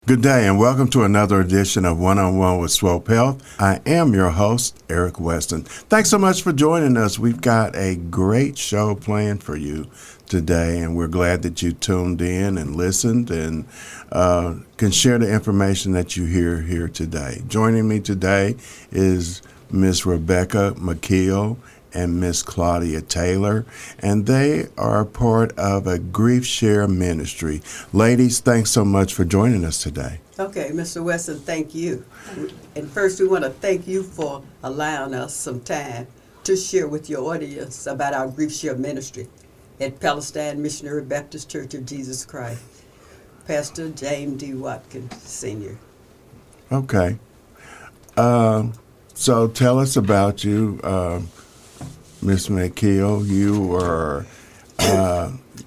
Good day and welcome to another edition of One-on-One with Swope Health. I am your host, Eric Wesson. Thanks so much for joining us. We've got a great show planned for you today, and we're glad that you tuned in and listened and can share the information that you hear here today. Joining me today is Miss Rebecca McKeel and Miss Claudia Taylor, and they are part of a GriefShare Ministry. Ladies, thanks so much for joining us today. Okay, Mr. Wesson, thank you. And first, we want to thank you for allowing us some time to share with your audience about our GriefShare Ministry at Palestine Missionary Baptist Church of Jesus Christ. Pastor James D. Watkins, Sr. Okay. So tell us about you. Miss McKeel, you were,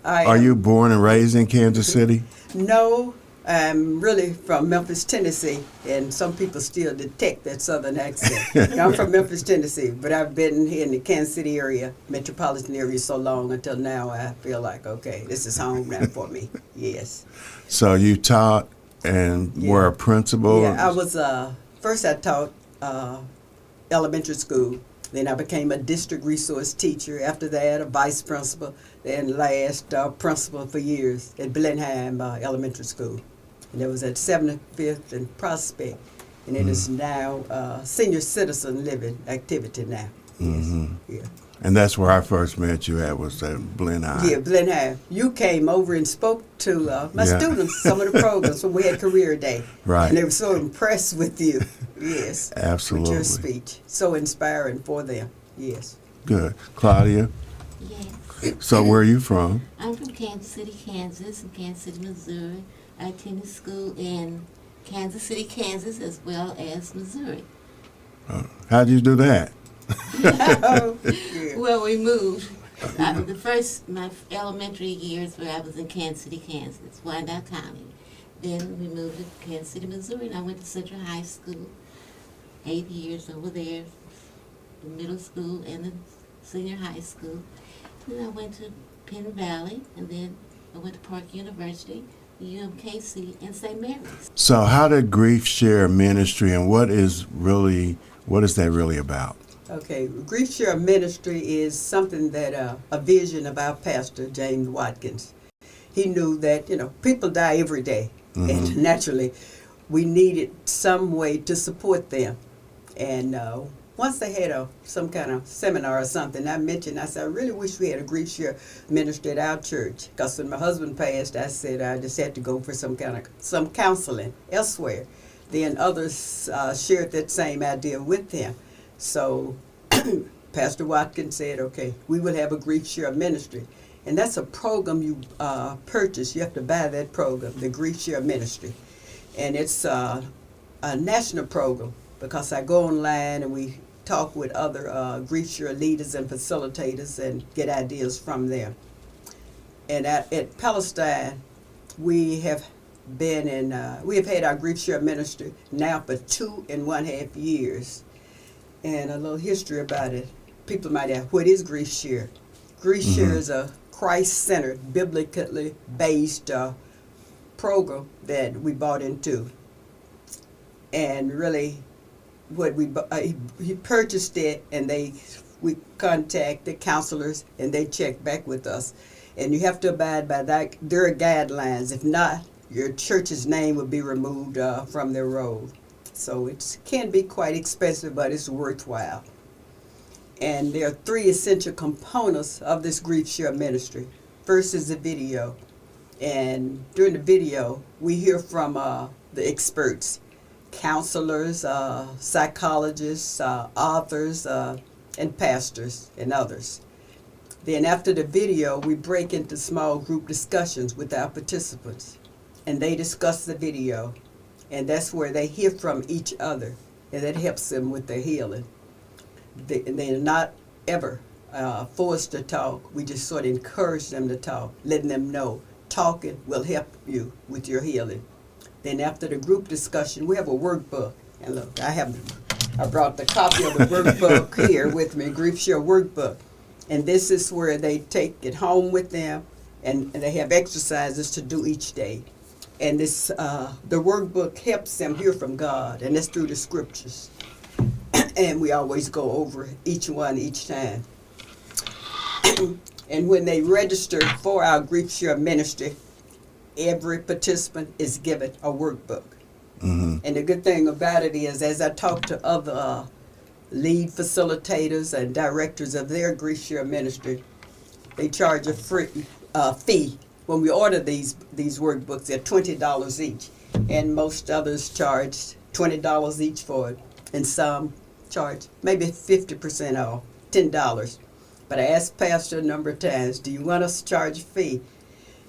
are you born and raised in Kansas City? No, I'm really from Memphis, Tennessee, and some people still detect that southern accent. I'm from Memphis, Tennessee, but I've been here in the Kansas City area, metropolitan area, so long until now I feel like, okay, this is home now for me, yes. So you taught and were a principal? Yeah, I was, first I taught elementary school. Then I became a district resource teacher. After that, a vice principal. Then last, principal for years at Blenheim Elementary School. And it was at 75th and Prospect. And it is now senior citizen living activity now. Mm-hmm. Yes. Yeah. And that's where I first met you at, was at Blenheim. Yeah, Blenheim. You came over and spoke to my students, some of the programs when we had Career Day. Right. And they were so impressed with you. Yes. Absolutely. With your speech. So inspiring for them. Yes. Good. Claudia? Yes. So where are you from? I'm from Kansas City, Kansas, and Kansas City, Missouri. I attended school in Kansas City, Kansas, as well as Missouri. How'd you do that? Well, we moved. My elementary years where I was in Kansas City, Kansas, Wyandotte County. Then we moved to Kansas City, Missouri, and I went to Central High School. 8 years over there, the middle school and the senior high school. Then I went to Penn Valley, and then I went to Park University, UMKC, and St. Mary's. So how did GriefShare Ministry, and what is that really about? Okay, GriefShare Ministry is something that a vision of our pastor, James Watkins. He knew that, people die every day. Mm-hmm. And naturally, we needed some way to support them. And once they had some kind of seminar or something, I said, I really wish we had a GriefShare Ministry at our church. Because when my husband passed, I said I just had to go for some counseling elsewhere. Then others shared that same idea with him. So Pastor Watkins said, okay, we will have a GriefShare Ministry. And that's a program you purchase. You have to buy that program, the GriefShare Ministry. And it's a national program because I go online and we talk with other GriefShare leaders and facilitators and get ideas from them. And at Palestine, we have had our GriefShare Ministry now for 2.5 years. And a little history about it. People might ask, what is GriefShare? GriefShare is a Christ-centered, biblically based program that we bought into. And really, he purchased it, and we contacted counselors, and they checked back with us. And you have to abide by their guidelines. If not, your church's name will be removed from their roll. So it can be quite expensive, but it's worthwhile. And there are 3 essential components of this GriefShare Ministry. First is the video. And during the video, we hear from the experts, counselors, psychologists, authors, and pastors, and others. Then after the video, we break into small group discussions with our participants. And they discuss the video. And that's where they hear from each other, and that helps them with their healing. They're not ever forced to talk. We just sort of encourage them to talk, letting them know talking will help you with your healing. Then after the group discussion, we have a workbook. And look, I brought the copy of the workbook here with me, GriefShare workbook. And this is where they take it home with them, and they have exercises to do each day. And this, the workbook helps them hear from God, and that's through the scriptures. And we always go over each one each time. And when they register for our GriefShare Ministry, every participant is given a workbook. Mm-hmm. And the good thing about it is, as I talk to other lead facilitators and directors of their GriefShare Ministry, they charge a fee. When we order these workbooks, they're $20 each. And most others charge $20 each for it. And some charge maybe 50% off, $10. But I asked Pastor a number of times, do you want us to charge a fee?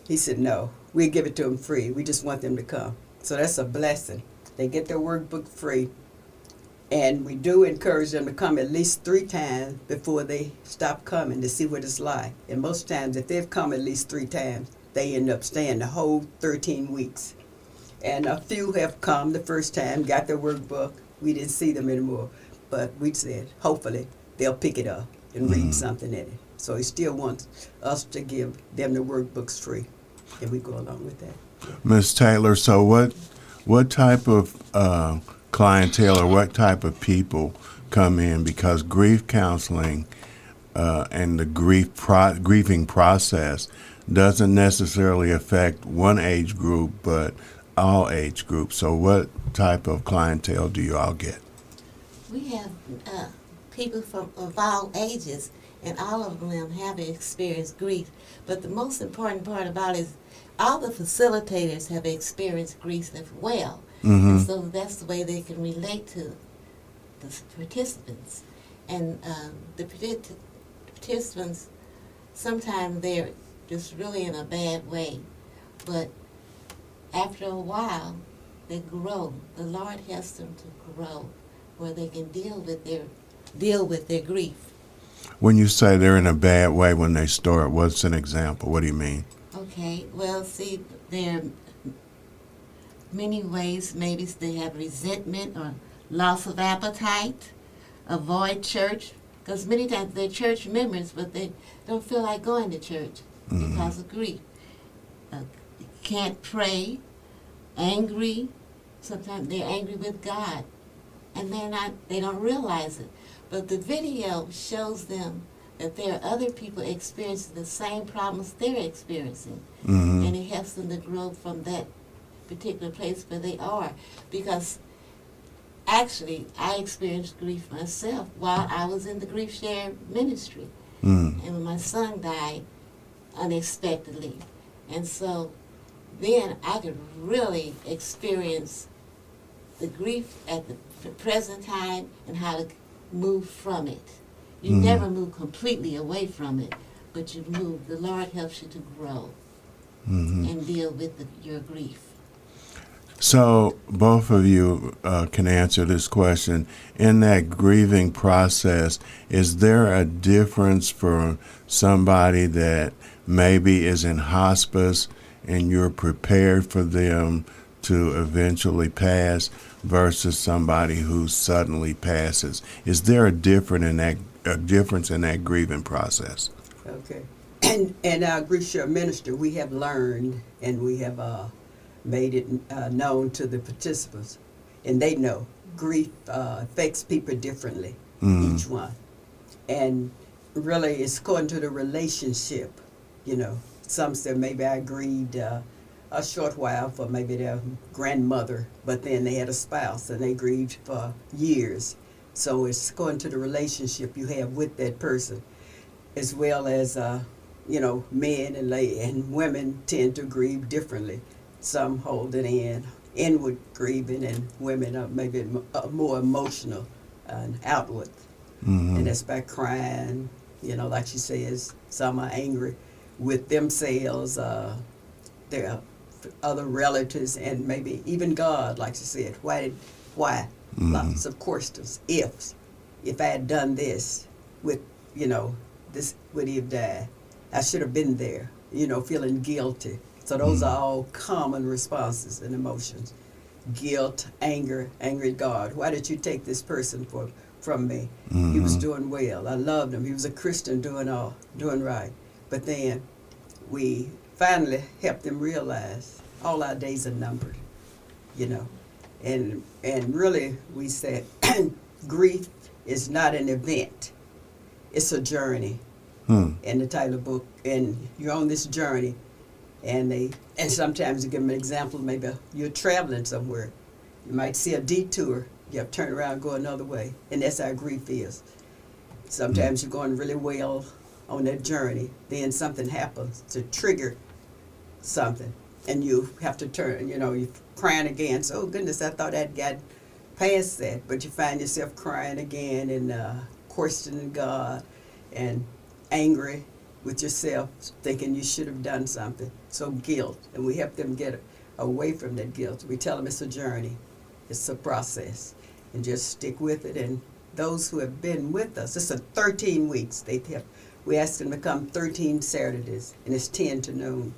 He said, no, we'll give it to them free. We just want them to come. So that's a blessing. They get their workbook free. And we do encourage them to come at least 3 times before they stop coming to see what it's like. And most times, if they've come at least 3 times, they end up staying the whole 13 weeks. And a few have come the first time, got their workbook. We didn't see them anymore. But we said, hopefully, they'll pick it up and read something in it. So he still wants us to give them the workbooks free. And we go along with that. Ms. Taylor, so what type of clientele or what type of people come in? Because grief counseling and the grieving process doesn't necessarily affect one age group, but all age groups. So what type of clientele do you all get? We have people of all ages, and all of them have experienced grief. But the most important part about it is all the facilitators have experienced grief as well. Mm-hmm. And so that's the way they can relate to the participants. And the participants, sometimes they're just really in a bad way. But after a while, they grow. The Lord helps them to grow where they can deal with their grief. When you say they're in a bad way when they start, what's an example? What do you mean? Okay, well, see, there are many ways. Maybe they have resentment or loss of appetite, avoid church, because many times they're church members, but they don't feel like going to church because of grief. Can't pray, angry. Sometimes they're angry with God, and they don't realize it. But the video shows them that there are other people experiencing the same problems they're experiencing. Mm-hmm. And it helps them to grow from that particular place where they are. Because actually, I experienced grief myself while I was in the GriefShare Ministry. Mm. And when my son died unexpectedly. And so then I could really experience the grief at the present time and how to move from it. You never move completely away from it, but you move. The Lord helps you to grow and deal with your grief. So both of you can answer this question. In that grieving process, is there a difference for somebody that maybe is in hospice and you're prepared for them to eventually pass versus somebody who suddenly passes? Is there a difference in that grieving process? Okay. And in our GriefShare Ministry, we have learned and we have made it known to the participants, and they know grief affects people differently, each one. And really, it's according to the relationship, you know. Some said maybe I grieved a short while for maybe their grandmother, but then they had a spouse and they grieved for years. So it's according to the relationship you have with that person, as well as, you know, men and women tend to grieve differently. Some hold it inward grieving, and women are maybe more emotional and outward. Mm-hmm. And that's by crying, you know, like she says, some are angry with themselves, their other relatives, and maybe even God, like she said. Why? Mm-hmm. Lots of questions. If I had done this, with, you know, this would he have died? I should have been there, you know, feeling guilty. So those are all common responses and emotions. Guilt, anger, angry at God. Why did you take this person from me? Mm-hmm. He was doing well. I loved him. He was a Christian doing right. But then we finally help them realize all our days are numbered, you know. And really, we said grief is not an event, it's a journey. In the title book, and you're on this journey, and sometimes you give them an example. Maybe you're traveling somewhere, you might see a detour, you have to turn around and go another way, and that's how grief is. Sometimes you're going really well on that journey, then something happens to trigger something, and you have to turn, you know, you're crying again. So, oh goodness, I thought I'd got past that, but you find yourself crying again and questioning God and angry with yourself, thinking you should have done something. So guilt, and we help them get away from that guilt. We tell them it's a journey, it's a process, and just stick with it. And those who have been with us, it's a 13 weeks. We ask them to come 13 Saturdays, and it's 10 to noon.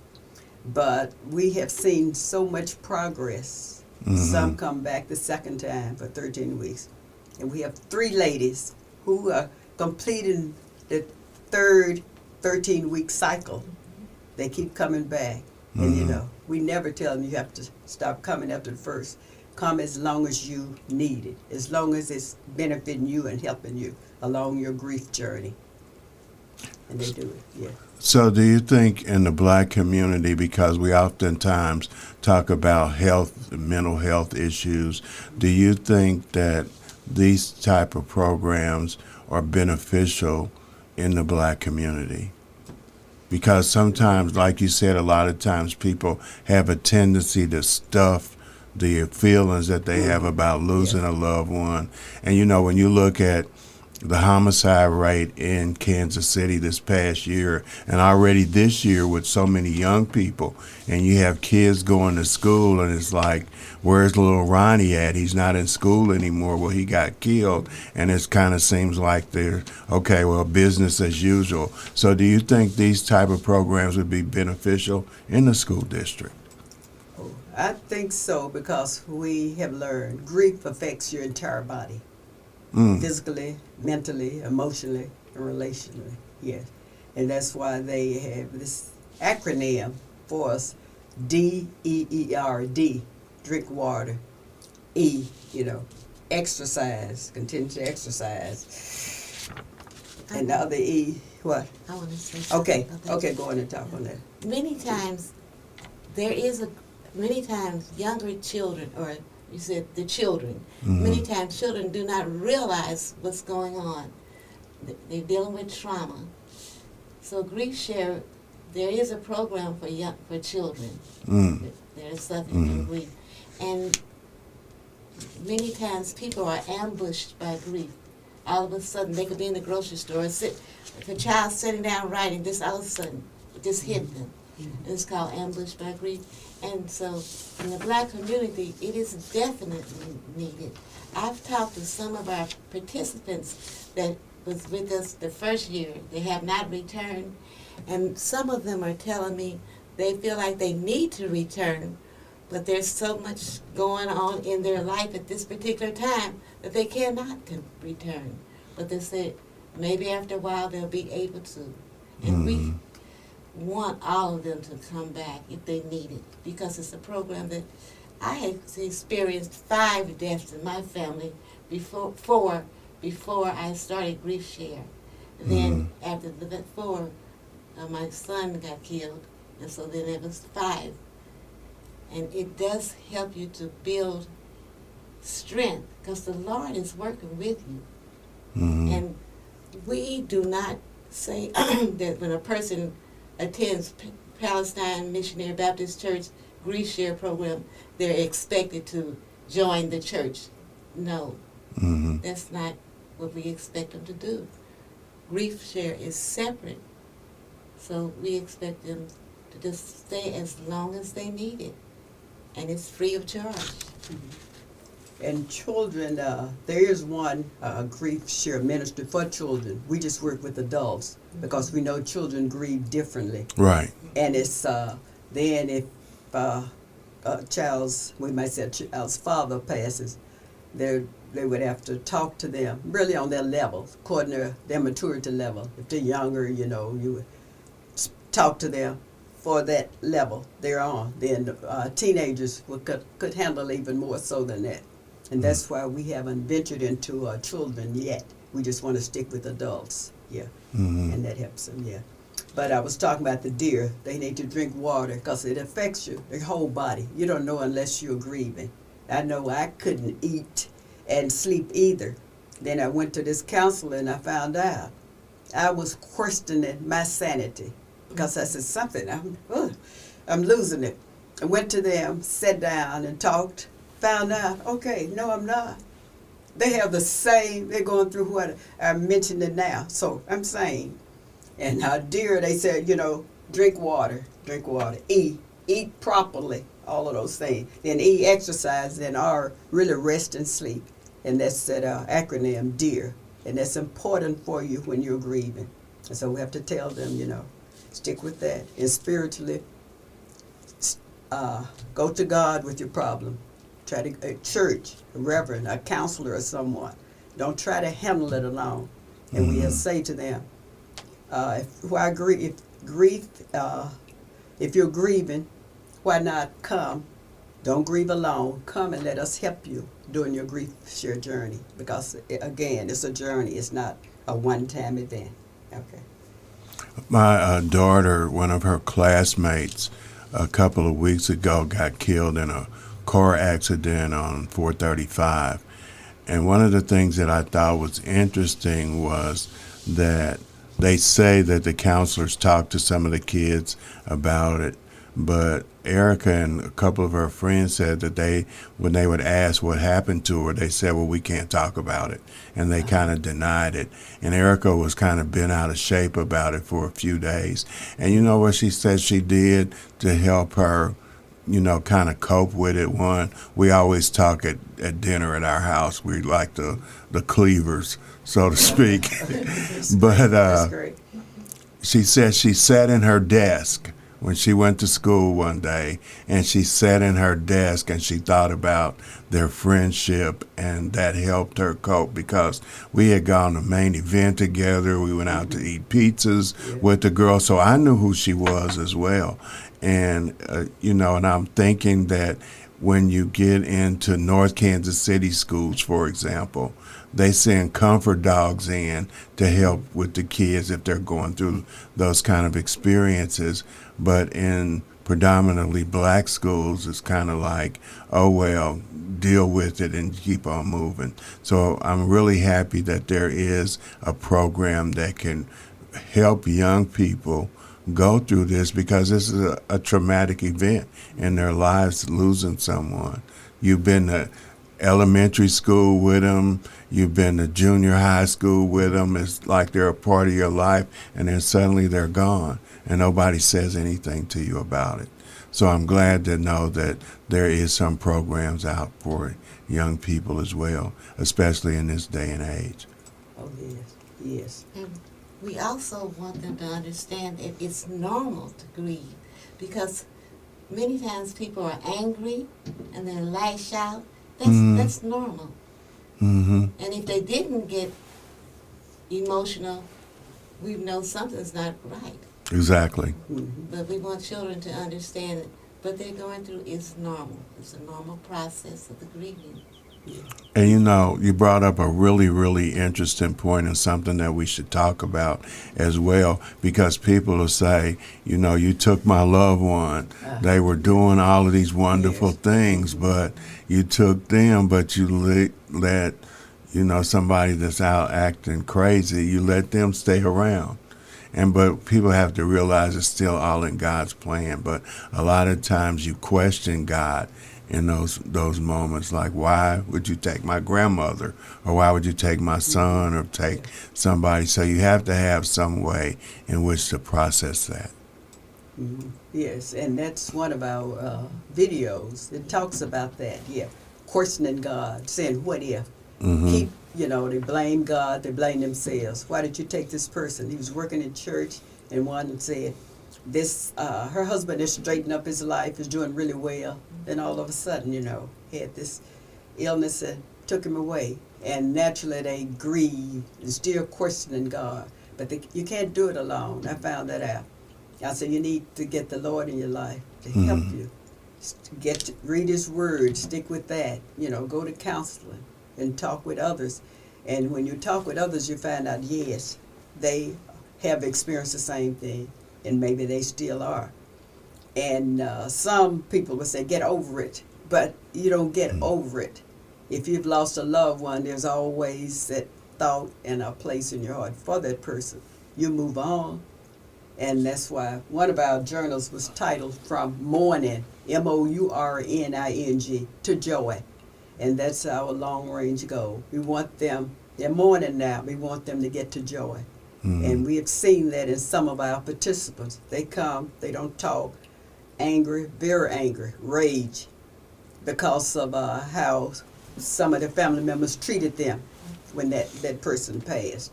But we have seen so much progress. Some come back the second time for 13 weeks. And we have 3 ladies who are completing the third 13-week cycle. They keep coming back. And, you know, we never tell them you have to stop coming after the first. Come as long as you need it, as long as it's benefiting you and helping you along your grief journey. And they do it, yeah. So do you think in the Black community, because we oftentimes talk about health, mental health issues, do you think that these type of programs are beneficial in the Black community? Because sometimes, like you said, a lot of times people have a tendency to stuff the feelings that they have about losing a loved one. And, you know, when you look at the homicide rate in Kansas City this past year, and already this year with so many young people, and you have kids going to school, and it's like, where's little Ronnie at? He's not in school anymore. Well, he got killed, and it kind of seems like they're, okay, well, business as usual. So do you think these type of programs would be beneficial in the school district? I think so, because we have learned grief affects your entire body. Physically, mentally, emotionally, and relationally, yes. And that's why they have this acronym for us, DEER, drink water, E, you know, exercise, continue to exercise. And the other E, what? I want to say something about that. Okay, go on and talk on that. Many times younger children, or you said the children, many times children do not realize what's going on. They're dealing with trauma. So GriefShare, there is a program for children that are suffering from grief. And many times people are ambushed by grief. All of a sudden, they could be in the grocery store, if a child's sitting down writing, this all of a sudden, it just hit them. And it's called ambush by grief. And so in the Black community, it is definitely needed. I've talked to some of our participants that was with us the first year. They have not returned. And some of them are telling me they feel like they need to return, but there's so much going on in their life at this particular time that they cannot return. But they said maybe after a while they'll be able to. And we want all of them to come back if they need it, because it's a program that I had experienced 5 deaths in my family before I started GriefShare. Then after the 4, my son got killed, and so then it was 5. And it does help you to build strength, because the Lord is working with you. And we do not say that when a person attends Palestine Missionary Baptist Church GriefShare program, they're expected to join the church. No, that's not what we expect them to do. GriefShare is separate, so we expect them to just stay as long as they need it, and it's free of charge. And children, there is one GriefShare Ministry for children. We just work with adults because we know children grieve differently. Right. And it's then if a child's, we might say a child's father passes, they would have to talk to them really on their level, according to their maturity level. If they're younger, you know, you would talk to them for that level they're on. Then teenagers could handle even more so than that. And that's why we haven't ventured into children yet. We just want to stick with adults, yeah. And that helps them, yeah. But I was talking about the deer. They need to drink water because it affects you, their whole body. You don't know unless you're grieving. I know I couldn't eat and sleep either. Then I went to this counselor and I found out I was questioning my sanity because I said something, I'm losing it. I went to them, sat down and talked, found out, okay, no, I'm not. They have the same, they're going through what I mentioned it now. So I'm saying, and deer, they said, drink water, eat properly, all of those things. Then eat, exercise, then really rest and sleep. And that's that acronym, DEAR. And that's important for you when you're grieving. And so we have to tell them, stick with that. And spiritually, go to God with your problem. Try to, a church, a reverend, a counselor or someone. Don't try to handle it alone. And we'll say to them, if you're grieving, why not come? Don't grieve alone. Come and let us help you during your GriefShare journey. Because, again, it's a journey. It's not a one-time event. Okay. My daughter, one of her classmates, a couple of weeks ago got killed in a car accident on 435. And one of the things that I thought was interesting was that they say that the counselors talked to some of the kids about it, but Erica and a couple of her friends said that when they would ask what happened to her, they said, well, we can't talk about it. And they kind of denied it. And Erica was kind of bent out of shape about it for a few days. And you know what she said she did to help her, kind of cope with it? One, we always talk at dinner at our house. We like the cleavers, so to speak. But she said she sat in her desk when she went to school one day, and she sat in her desk and she thought about their friendship, and that helped her cope because we had gone to main event together. We went out to eat pizzas with the girls, so I knew who she was as well. And, and I'm thinking that when you get into North Kansas City schools, for example, they send comfort dogs in to help with the kids if they're going through those kind of experiences. But in predominantly black schools, it's kind of like, oh, well, deal with it and keep on moving. So I'm really happy that there is a program that can help young people go through this, because this is a traumatic event in their lives, losing someone. You've been to elementary school with them, you've been to junior high school with them. It's like they're a part of your life, and then suddenly they're gone, and nobody says anything to you about it. So I'm glad to know that there is some programs out for young people as well, especially in this day and age. Oh, yes. And we also want them to understand that it's normal to grieve, because many times people are angry and then lash out. That's normal. Mm-hmm. And if they didn't get emotional, we know something's not right. Exactly. But we want children to understand that what they're going through is normal. It's a normal process of the grieving. And you brought up a really, really interesting point, and something that we should talk about as well, because people will say, you took my loved one. They were doing all of these wonderful things, but you took them, but you let somebody that's out acting crazy, you let them stay around. But people have to realize it's still all in God's plan. But a lot of times you question God in those moments, like, why would you take my grandmother, or why would you take my son, or take somebody? So you have to have some way in which to process that. Yes, and that's one of our videos. It talks about that, questioning God, saying, what if? Keep, they blame God, they blame themselves. Why did you take this person? He was working in church, and one said, her husband is straightening up his life, is doing really well. Then all of a sudden, he had this illness that took him away. And naturally they grieve and still questioning God. But you can't do it alone. I found that out. I said, you need to get the Lord in your life to help you. Read His Word, stick with that. Go to counseling and talk with others. And when you talk with others, you find out, yes, they have experienced the same thing, and maybe they still are. And some people would say, get over it. But you don't get over it. If you've lost a loved one, there's always that thought and a place in your heart for that person. You move on. And that's why one of our journals was titled From Mourning, MOURNING, to Joy. And that's our long-range goal. We want them, they're mourning now, we want them to get to joy. And we have seen that in some of our participants. They come, they don't talk, angry, very angry, rage, because of how some of the family members treated them when that person passed.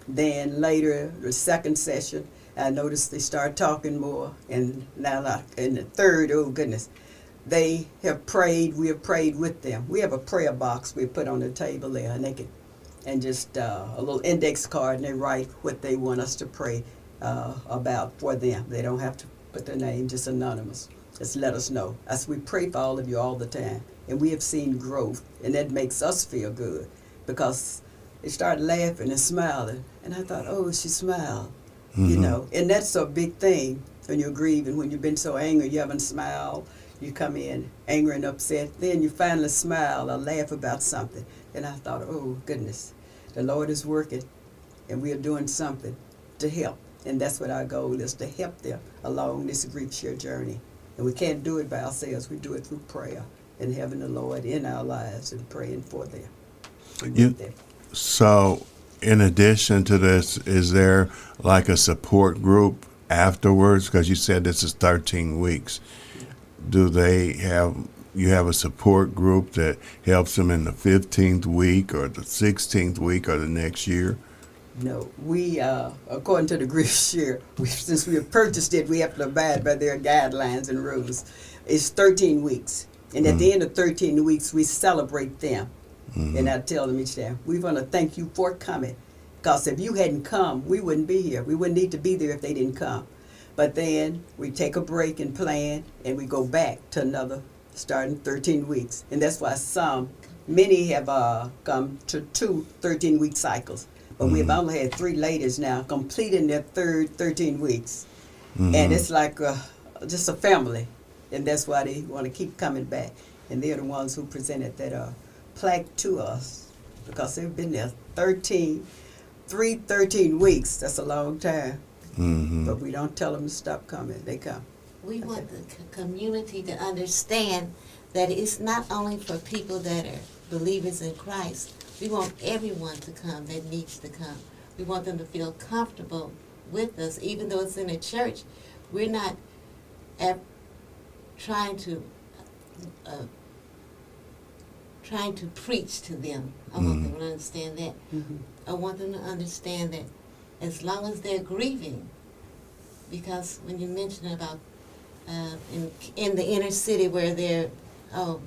Then later, the second session, I noticed they start talking more, and now in the third, oh goodness, they have prayed. We have prayed with them. We have a prayer box we put on the table there, and they can, and just a little index card, and they write what they want us to pray about for them. They don't have to put their name, just anonymous. Just let us know. As we pray for all of you all the time, and we have seen growth, and that makes us feel good, because they started laughing and smiling, and I thought, oh, she smiled. And that's a big thing when you're grieving, when you've been so angry, you haven't smiled, you come in angry and upset, then you finally smile or laugh about something. And I thought, oh goodness, the Lord is working, and we are doing something to help. And that's what our goal is, to help them along this GriefShare journey. And we can't do it by ourselves, we do it through prayer and having the Lord in our lives and praying for them. So, in addition to this, is there like a support group afterwards? Because you said this is 13 weeks. Do you have a support group that helps them in the 15th week or the 16th week or the next year? No, we, according to the GriefShare, since we have purchased it, we have to abide by their guidelines and rules. It's 13 weeks. And at the end of 13 weeks, we celebrate them. And I tell them each time, we want to thank you for coming. Because if you hadn't come, we wouldn't be here. We wouldn't need to be there if they didn't come. But then we take a break and plan, and we go back to another, starting 13 weeks. And that's why many have come to 2 13-week cycles. But we have only had 3 ladies now completing their third 13 weeks. And it's like just a family. And that's why they want to keep coming back. And they're the ones who presented that plaque to us, because they've been there 13 weeks. That's a long time. But we don't tell them to stop coming. They come. We want the community to understand that it's not only for people that are believers in Christ. We want everyone to come that needs to come. We want them to feel comfortable with us, even though it's in a church. We're not trying to preach to them. I want them to understand that. I want them to understand that as long as they're grieving, because when you mentioned about in the inner city where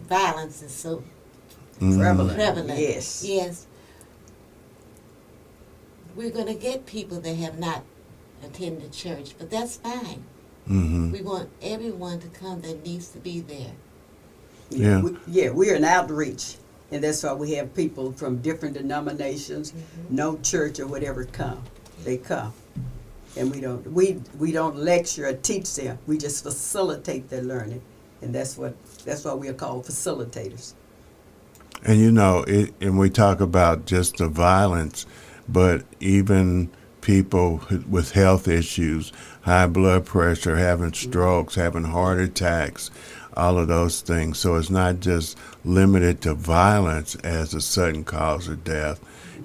violence is so prevalent. Yes. We're going to get people that have not attended church, but that's fine. We want everyone to come that needs to be there. We're an outreach, and that's why we have people from different denominations, no church or whatever come. They come, and we don't lecture or teach them. We just facilitate their learning, and that's why we are called facilitators. And and we talk about just the violence, but even people with health issues, high blood pressure, having strokes, having heart attacks, all of those things. So it's not just limited to violence as a sudden cause of death.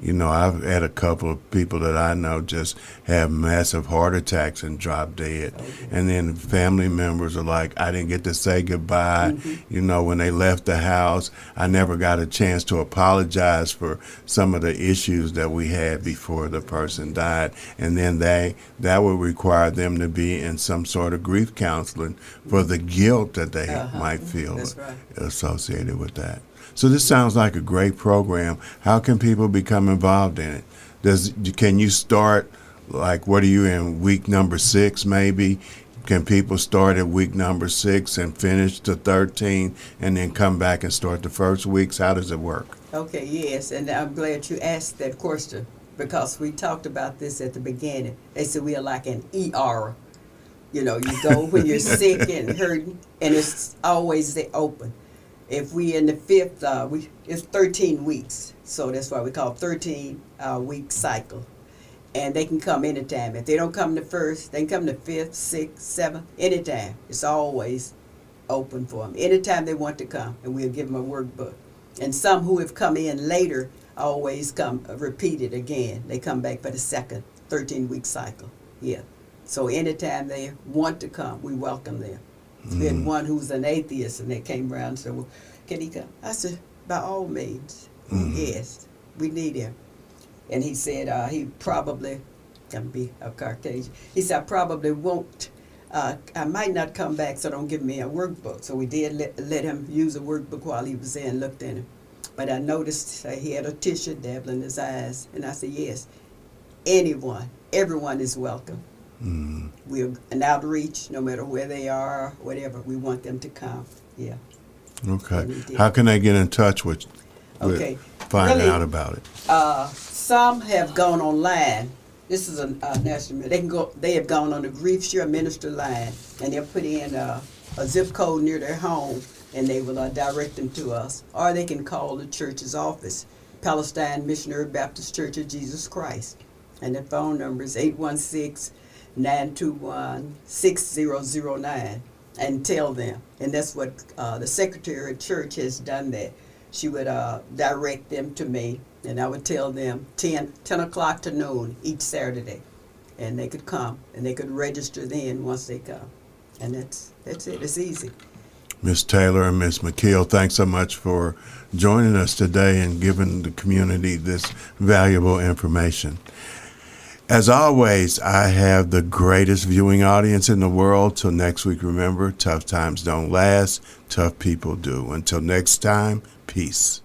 I've had a couple of people that I know just have massive heart attacks and drop dead. And then family members are like, I didn't get to say goodbye. When they left the house, I never got a chance to apologize for some of the issues that we had before the person died. And then that would require them to be in some sort of grief counseling for the guilt that they might feel associated with that. So this sounds like a great program. How can people become involved in it? Can you start Like, what are you in, week number 6 maybe? Can people start at week number 6 and finish to 13 and then come back and start the first weeks? How does it work? Okay, yes, and I'm glad you asked that question because we talked about this at the beginning. They said we are like an ER. You know, you go when you're sick and hurting, and it's always open. If we in the 5th, it's 13 weeks, so that's why we call it 13-week cycle. And they can come anytime. If they don't come the 1st, they can come the 5th, 6th, 7th, anytime. It's always open for them. Anytime they want to come, and we'll give them a workbook. And some who have come in later always come repeat it again. They come back for the second 13-week cycle. Yeah. So anytime they want to come, we welcome them. We had one who's an atheist, and they came around and said, well, can he come? I said, by all means. Yes, we need him. And he said he probably can be a Caucasian. He said, I probably won't. I might not come back, so don't give me a workbook. So we did let him use a workbook while he was there and looked in it. But I noticed he had a tissue dabbling his eyes. And I said, yes, everyone is welcome. We're an outreach, no matter where they are, whatever. We want them to come. Yeah. Okay. How can they get in touch with find out about it? Some have gone online. This is a national. They have gone on the GriefShare Ministry line, and they'll put in a zip code near their home, and they will direct them to us. Or they can call the church's office, Palestine Missionary Baptist Church of Jesus Christ, and the phone number is 816-921-6009, and tell them. And that's what the Secretary of Church has done. That she would direct them to me. And I would tell them 10 o'clock to noon each Saturday. And they could come, and they could register then once they come. And that's it. It's easy. Ms. Taylor and Ms. McKeel, thanks so much for joining us today and giving the community this valuable information. As always, I have the greatest viewing audience in the world. Till next week, remember, tough times don't last, tough people do. Until next time, peace.